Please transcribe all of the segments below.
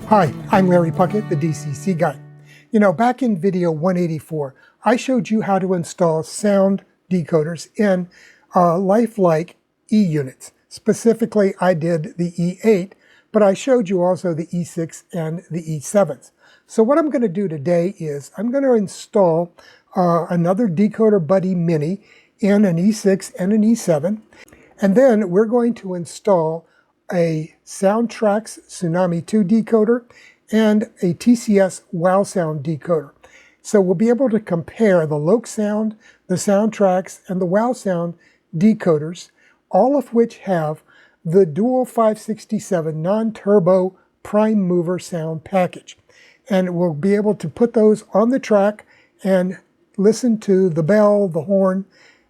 Hi, I'm Larry Puckett, the DCC guy. You know, back in video 184, I showed you how to install sound decoders in LifeLike E units. Specifically, I did the E8, but I showed you also the E6 and the E7s. So what I'm going to do today is I'm going to install another Decoder Buddy Mini in an E6 and an E7, and then we're going to install a SoundTraxx Tsunami2 decoder and a TCS WOWSound decoder. So we'll be able to compare the LokSound, the SoundTraxx, and the WOWSound decoders, all of which have the dual 567 non-turbo prime mover sound package. And we'll be able to put those on the track and listen to the bell, the horn,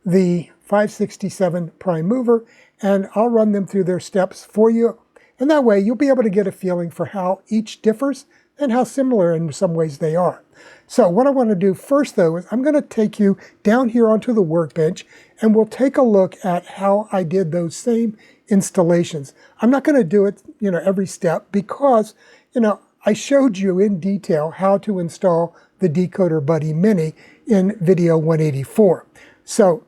the 567 prime mover, and I'll run them through their steps for you. And that way you'll be able to get a feeling for how each differs and how similar in some ways they are. So what I want to do first though is I'm going to take you down here onto the workbench and we'll take a look at how I did those same installations. I'm not going to do it, every step because, I showed you in detail how to install the Decoder Buddy Mini in video 184. So,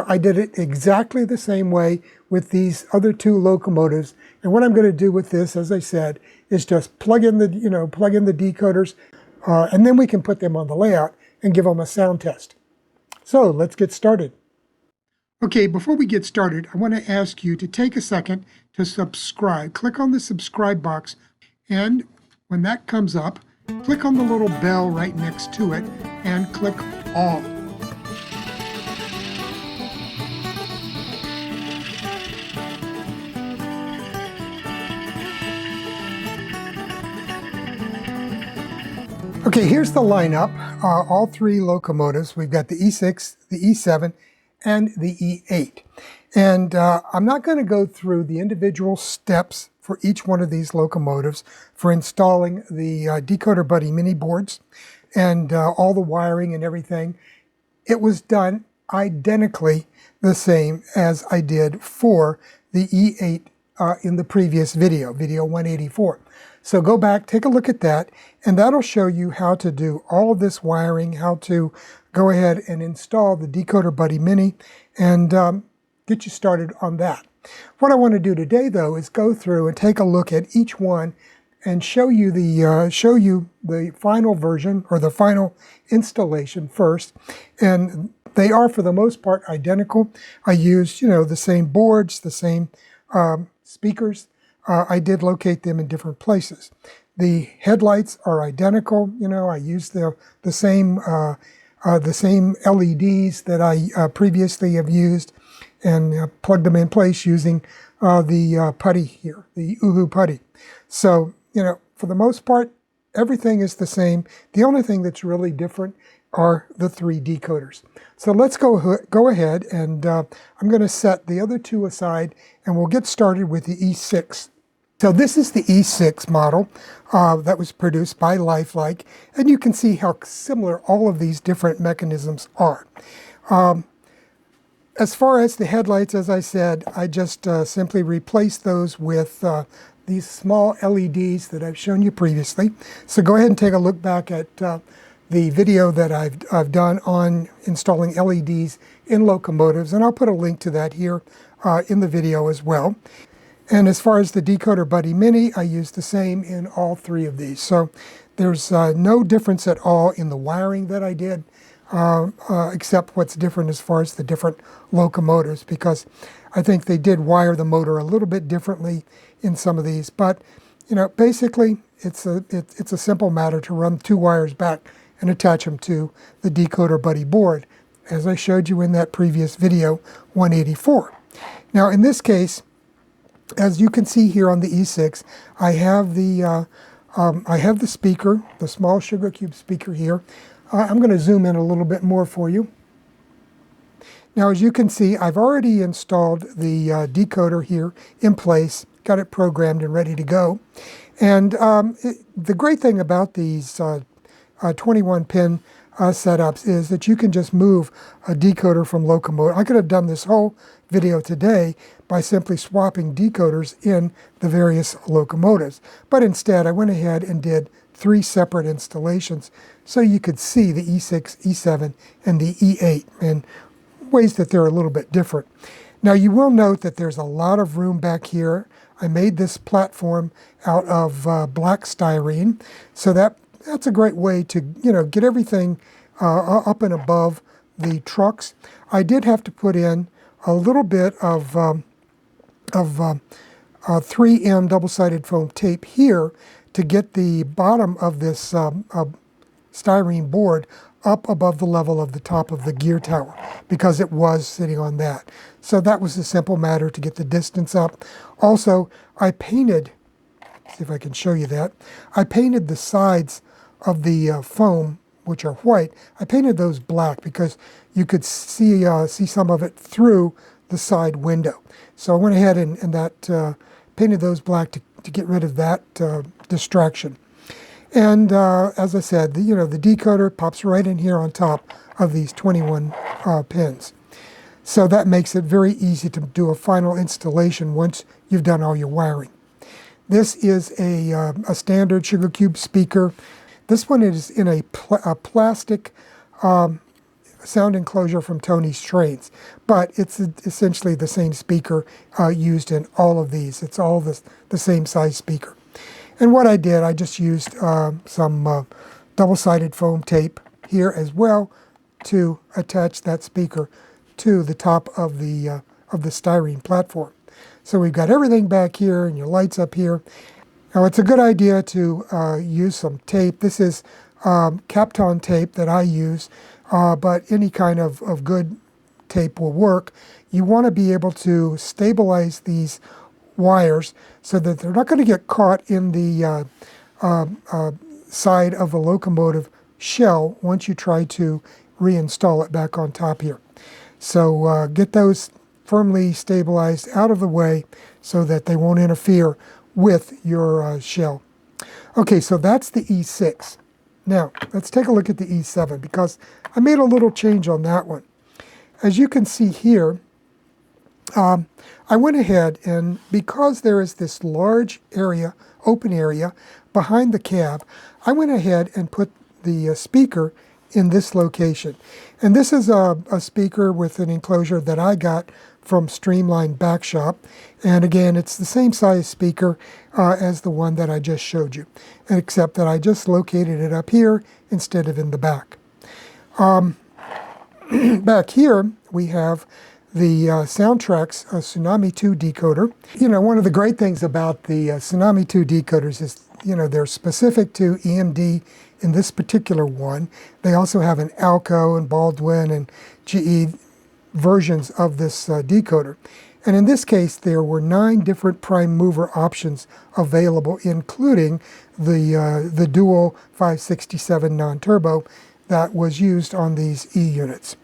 I did it exactly the same way with these other two locomotives. And what I'm going to do with this, as I said, is just plug in the decoders, and then we can put them on the layout and give them a sound test. So let's get started. Okay, before we get started, I want to ask you to take a second to subscribe. Click on the subscribe box, and when that comes up, click on the little bell right next to it and click all. Okay, here's the lineup, all three locomotives. We've got the E6, the E7, and the E8. And I'm not going to go through the individual steps for each one of these locomotives for installing the Decoder Buddy Mini boards and all the wiring and everything. It was done identically the same as I did for the E8 in the previous video, video 184. So go back, take a look at that, and that'll show you how to do all of this wiring, how to go ahead and install the Decoder Buddy Mini and get you started on that. What I want to do today, though, is go through and take a look at each one and show you the final version or the final installation first. And they are, for the most part, identical. I used, the same boards, the same speakers. I did locate them in different places. The headlights are identical. I used the same LEDs that I previously have used and plugged them in place using the putty here, the Uhu putty. So, for the most part, everything is the same. The only thing that's really different are the three decoders. So let's go ahead and I'm going to set the other two aside and we'll get started with the E6. So this is the E6 model that was produced by LifeLike, and you can see how similar all of these different mechanisms are. As far as the headlights, as I said, I just simply replaced those with these small LEDs that I've shown you previously. So go ahead and take a look back at the video that I've done on installing LEDs in locomotives, and I'll put a link to that here in the video as well. And as far as the Decoder Buddy Mini, I used the same in all three of these. So there's no difference at all in the wiring that I did, except what's different as far as the different locomotives, because I think they did wire the motor a little bit differently in some of these. But, basically, it's a simple matter to run two wires back and attach them to the Decoder Buddy board, as I showed you in that previous video, 184. Now, in this case, as you can see here on the E6, I have the speaker, the small sugar cube speaker here. I'm going to zoom in a little bit more for you. Now, as you can see, I've already installed the decoder here in place, got it programmed and ready to go. And the great thing about these 21-pin setups is that you can just move a decoder from Locomotive. I could have done this whole video today by simply swapping decoders in the various locomotives. But instead, I went ahead and did 3 separate installations so you could see the E6, E7, and the E8 and ways that they're a little bit different. Now you will note that there's a lot of room back here. I made this platform out of black styrene, so that's a great way to get everything up and above the trucks. I did have to put in a little bit of 3M double-sided foam tape here to get the bottom of this styrene board up above the level of the top of the gear tower, because it was sitting on that. So that was a simple matter to get the distance up. Also, I painted, see if I can show you that, I painted the sides of the foam, which are white. I painted those black because you could see some of it through the side window. So I went ahead and painted those black to get rid of that distraction. And as I said, the decoder pops right in here on top of these 21 pins. So that makes it very easy to do a final installation once you've done all your wiring. This is a standard sugar cube speaker. This one is in a plastic sound enclosure from Tony's Trains, but it's essentially the same speaker used in all of these. It's all the same size speaker. And what I did, I just used some double-sided foam tape here as well to attach that speaker to the top of the styrene platform. So we've got everything back here and your lights up here. Now it's a good idea to use some tape. This is Kapton tape that I use, but any kind of good tape will work. You want to be able to stabilize these wires so that they're not going to get caught in the side of the locomotive shell once you try to reinstall it back on top here. So get those firmly stabilized out of the way so that they won't interfere with your shell. Okay, so that's the E6. Now, let's take a look at the E7 because I made a little change on that one. As you can see here, I went ahead and because there is this large area, open area, behind the cab, I went ahead and put the speaker in this location. And this is a speaker with an enclosure that I got from Streamlined Backshop. And again, it's the same size speaker as the one that I just showed you, except that I just located it up here instead of in the back. Back here, we have the SoundTraxx Tsunami2 decoder. One of the great things about the Tsunami2 decoders is, they're specific to EMD in this particular one. They also have an Alco and Baldwin and GE versions of this decoder. And in this case, there were 9 different prime mover options available, including the dual 567 non-turbo that was used on these E units,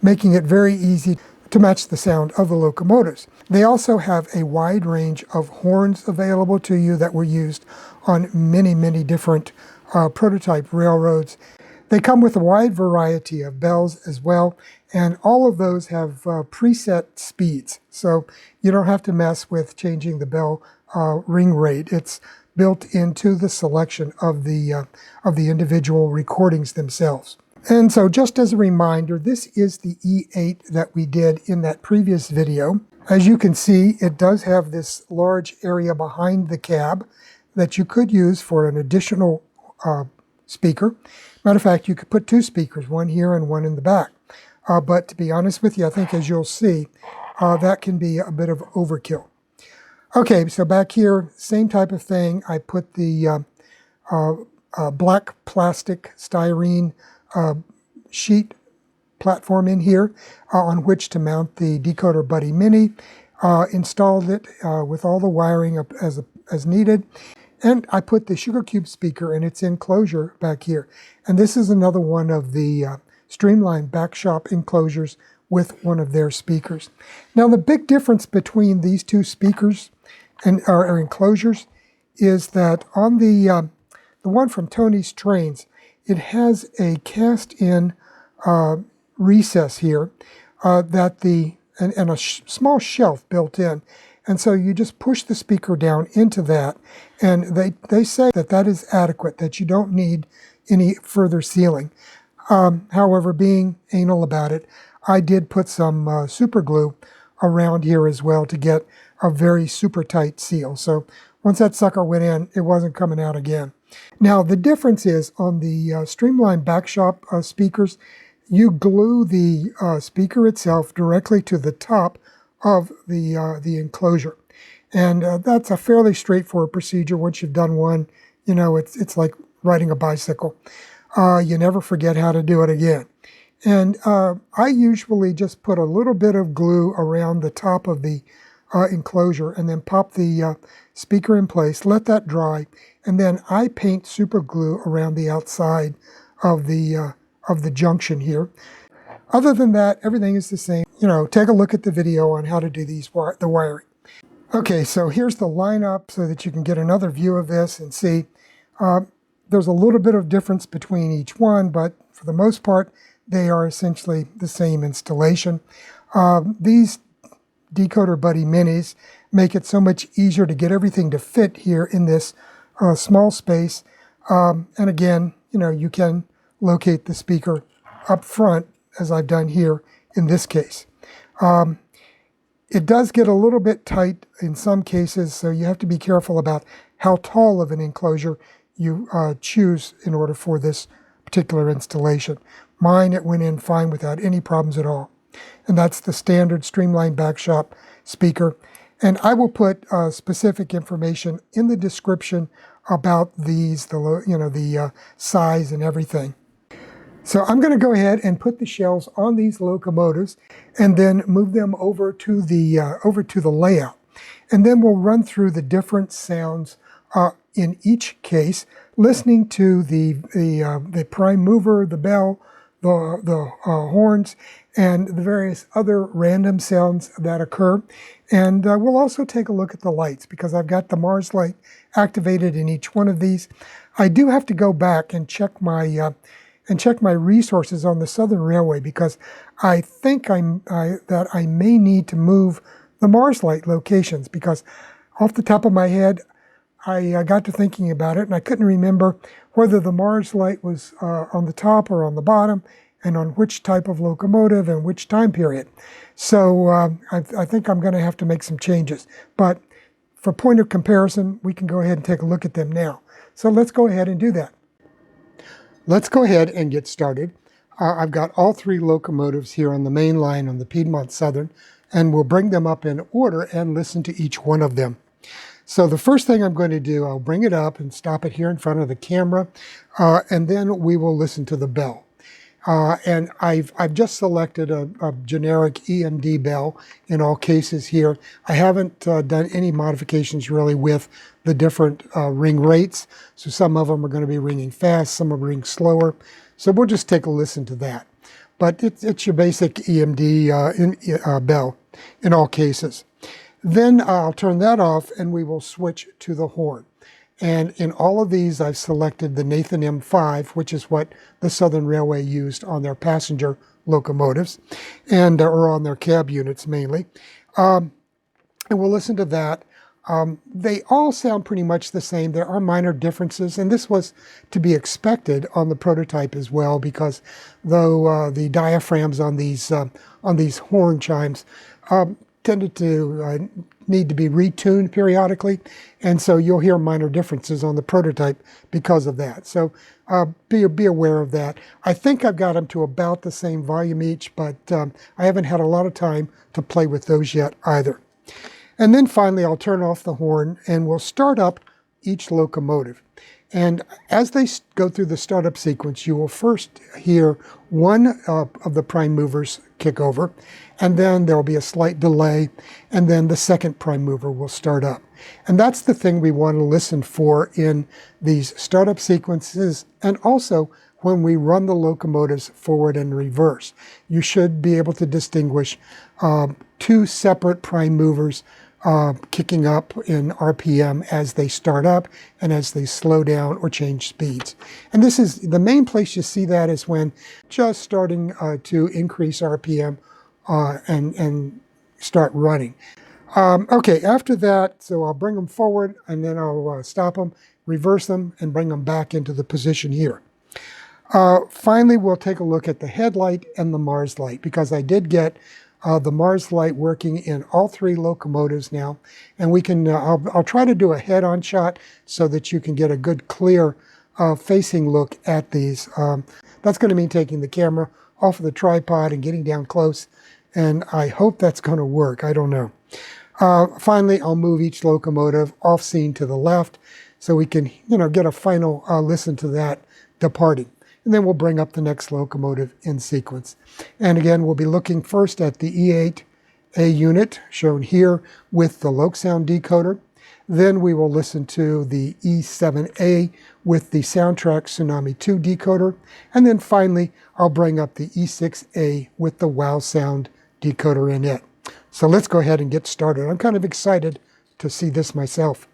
making it very easy to match the sound of the locomotives. They also have a wide range of horns available to you that were used on many, many different prototype railroads. They come with a wide variety of bells as well, and all of those have preset speeds, so you don't have to mess with changing the bell ring rate. It's built into the selection of the individual recordings themselves. And so just as a reminder, this is the E8 that we did in that previous video. As you can see, it does have this large area behind the cab that you could use for an additional speaker. Matter of fact, you could put 2 speakers, one here and one in the back. But to be honest with you, I think as you'll see, that can be a bit of overkill. Okay, so back here, same type of thing. I put the black plastic styrene sheet platform in here on which to mount the Decoder Buddy Mini, installed it with all the wiring up as needed, and I put the sugar cube speaker in its enclosure back here. And this is another one of the Streamlined Backshop enclosures with one of their speakers. Now the big difference between these 2 speakers and our enclosures is that on the one from Tony's Trains, it has a cast-in recess here and a small shelf built in. And so you just push the speaker down into that, and they say that that is adequate, that you don't need any further sealing. However, being anal about it, I did put some super glue around here as well to get a very super tight seal. So once that sucker went in, it wasn't coming out again. Now the difference is on the Streamlined Backshop speakers, you glue the speaker itself directly to the top of the enclosure. And that's a fairly straightforward procedure. Once you've done one, you know, it's like riding a bicycle. You never forget how to do it again. And I usually just put a little bit of glue around the top of the enclosure and then pop the speaker in place, let that dry, and then I paint super glue around the outside of the junction here. Other than that, everything is the same. You know, take a look at the video on how to do the wiring. Okay, so here's the lineup so that you can get another view of this and see. There's a little bit of difference between each one, but for the most part, they are essentially the same installation. These Decoder Buddy Minis make it so much easier to get everything to fit here in this small space. And again, you know, you can locate the speaker up front, as I've done here in this case. It does get a little bit tight in some cases, so you have to be careful about how tall of an enclosure you choose in order for this particular installation. Mine, it went in fine without any problems at all. And that's the standard Streamlined Backshop speaker. And I will put specific information in the description about these, the size and everything. So I'm going to go ahead and put the shells on these locomotives and then move them over to the layout. And then we'll run through the different sounds in each case, listening to the prime mover, the bell, the horns, and the various other random sounds that occur. And we'll also take a look at the lights, because I've got the Mars light activated in each one of these. I do have to go back and check my resources on the Southern Railway, because I think that I may need to move the Mars light locations, because off the top of my head, I got to thinking about it, and I couldn't remember whether the Mars light was on the top or on the bottom, and on which type of locomotive and which time period. So I think I'm going to have to make some changes. But for point of comparison, we can go ahead and take a look at them now. So let's go ahead and do that. Let's go ahead and get started. I've got all three locomotives here on the main line on the Piedmont Southern, and we'll bring them up in order and listen to each one of them. So the first thing I'm going to do, I'll bring it up and stop it here in front of the camera, and then we will listen to the bell. And I've just selected a generic E&D bell in all cases here. I haven't done any modifications really with the different ring rates. So some of them are going to be ringing fast, some are ringing slower. So we'll just take a listen to that. But it's your basic EMD bell in all cases. Then I'll turn that off and we will switch to the horn. And in all of these, I've selected the Nathan M5, which is what the Southern Railway used on their passenger locomotives, and or on their cab units mainly. And we'll listen to that. They all sound pretty much the same. There are minor differences, and this was to be expected on the prototype as well, because though the diaphragms on these horn chimes tended to need to be retuned periodically, and so you'll hear minor differences on the prototype because of that. So be aware of that. I think I've got them to about the same volume each, but I haven't had a lot of time to play with those yet either. And then finally, I'll turn off the horn and we'll start up each locomotive. And as they go through the startup sequence, you will first hear one of the prime movers kick over, and then there will be a slight delay, and then the second prime mover will start up. And that's the thing we want to listen for in these startup sequences, and also when we run the locomotives forward and reverse. You should be able to distinguish two separate prime movers kicking up in RPM as they start up and as they slow down or change speeds. And this is the main place you see that is when just starting to increase RPM and start running. Okay, after that, so I'll bring them forward and then I'll stop them, reverse them, and bring them back into the position here. Finally, we'll take a look at the headlight and the Mars light, because I did get the Mars light working in all three locomotives now. And we can, I'll try to do a head-on shot so that you can get a good, clear facing look at these. That's going to mean taking the camera off of the tripod and getting down close. And I hope that's going to work. I don't know. Finally, I'll move each locomotive off scene to the left so we can, get a final listen to that departing. And then we'll bring up the next locomotive in sequence. And again, we'll be looking first at the E8a unit, shown here with the LokSound decoder. Then we will listen to the E7a with the SoundTraxx Tsunami2 decoder. And then finally, I'll bring up the E6a with the WOWSound decoder in it. So let's go ahead and get started. I'm kind of excited to see this myself.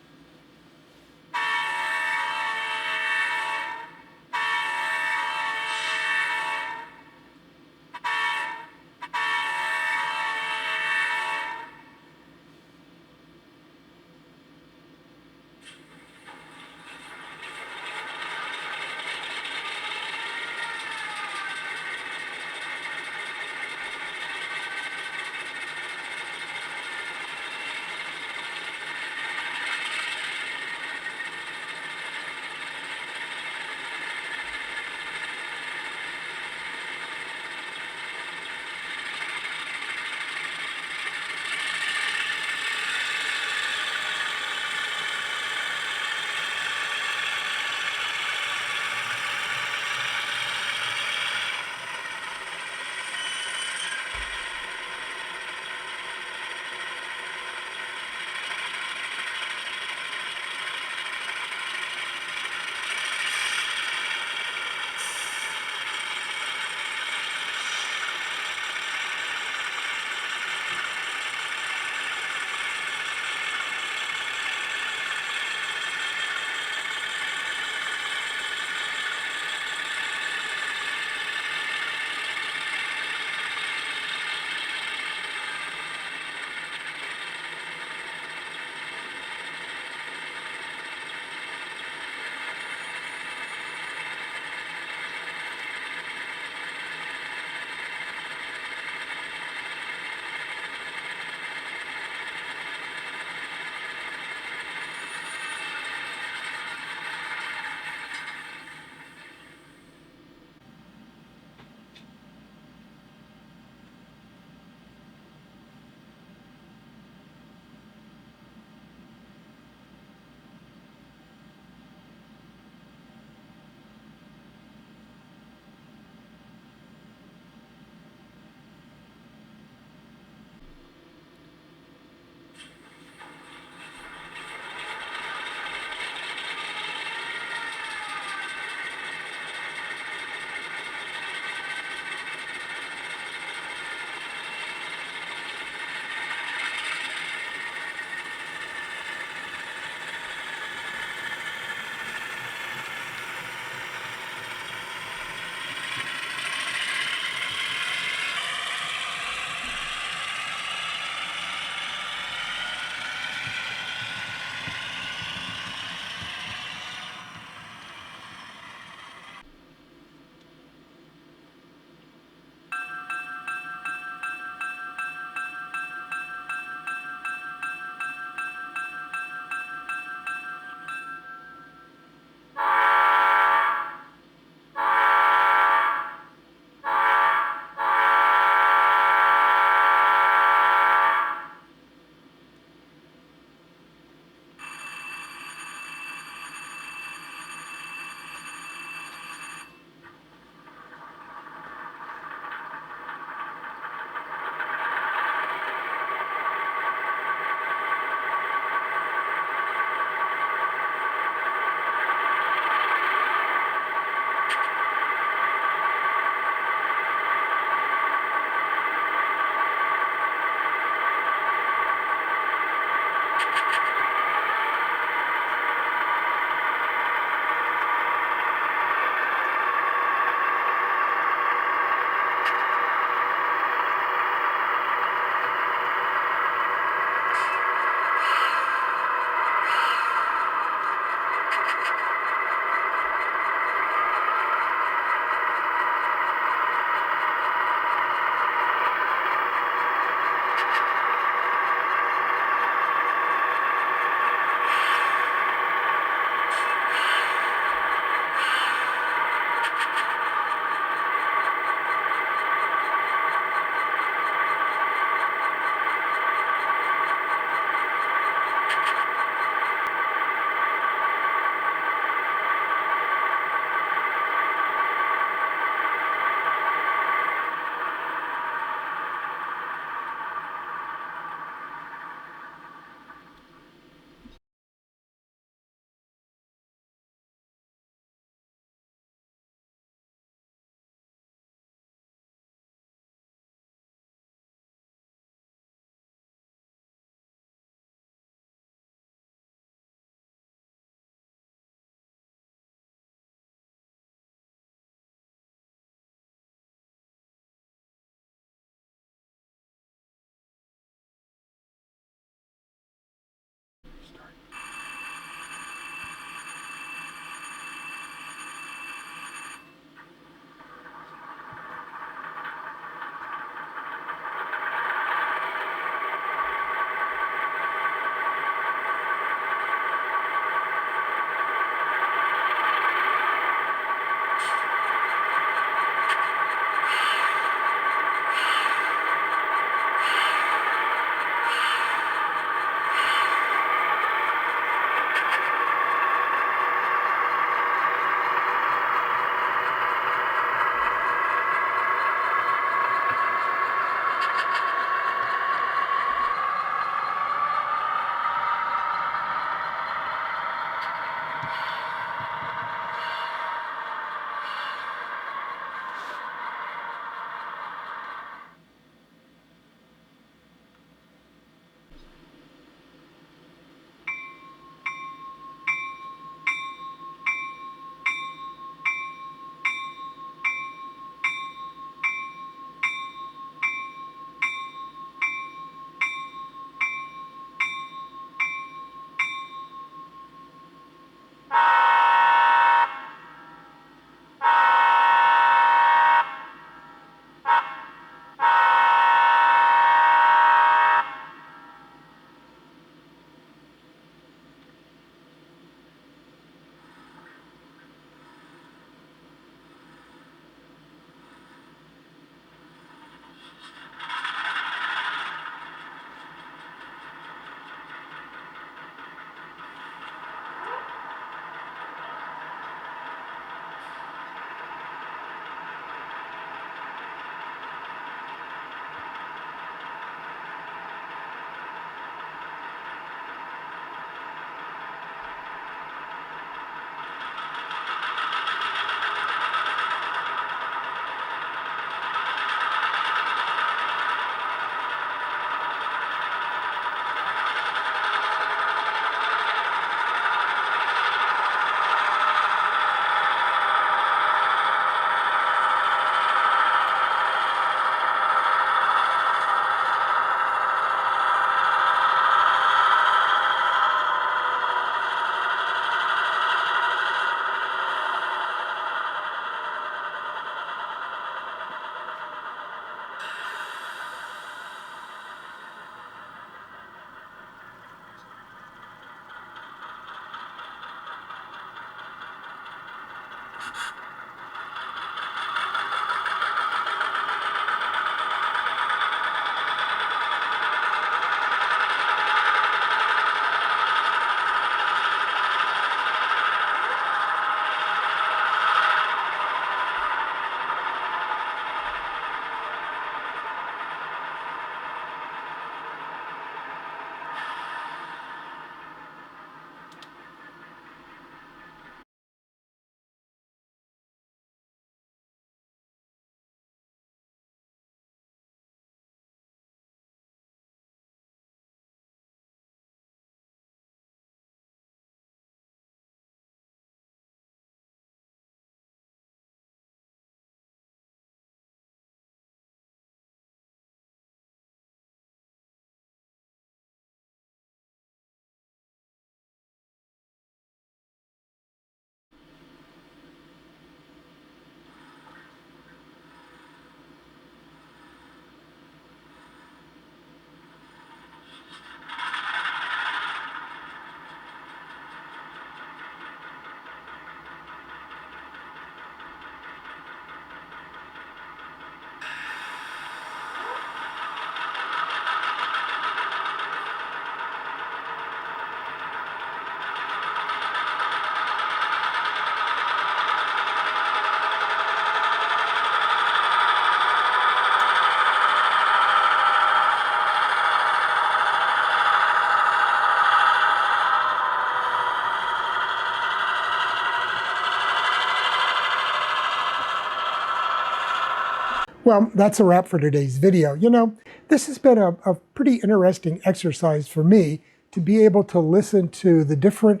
Well, that's a wrap for today's video. You know, this has been a pretty interesting exercise for me to be able to listen to the different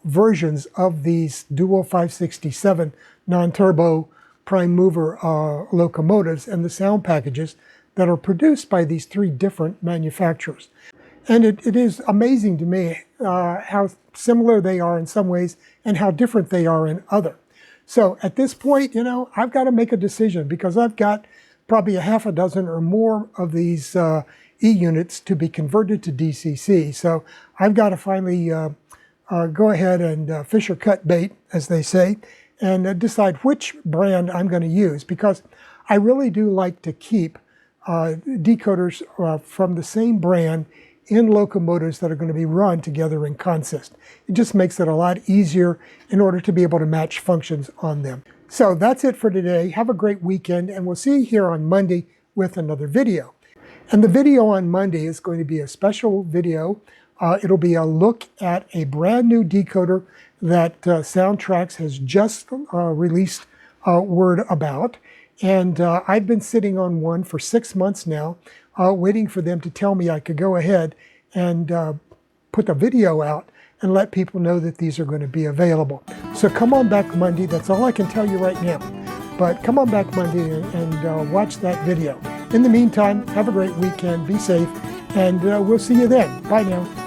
versions of these dual 567 non-turbo prime mover locomotives and the sound packages that are produced by these three different manufacturers. And it is amazing to me how similar they are in some ways and how different they are in other. So at this point, you know, I've got to make a decision because I've got probably a half a dozen or more of these E-units to be converted to DCC. So I've got to finally go ahead and fish or cut bait, as they say, and decide which brand I'm going to use, because I really do like to keep decoders from the same brand in locomotives that are going to be run together in consist. It just makes it a lot easier in order to be able to match functions on them. So that's it for today. Have a great weekend, and we'll see you here on Monday with another video. And the video on Monday is going to be a special video. It'll be a look at a brand new decoder that SoundTraxx has just released word about. And I've been sitting on one for 6 months now, waiting for them to tell me I could go ahead and put the video out and let people know that these are going to be available. So come on back Monday. That's all I can tell you right now. But come on back Monday and watch that video. In the meantime, have a great weekend. Be safe. And we'll see you then. Bye now.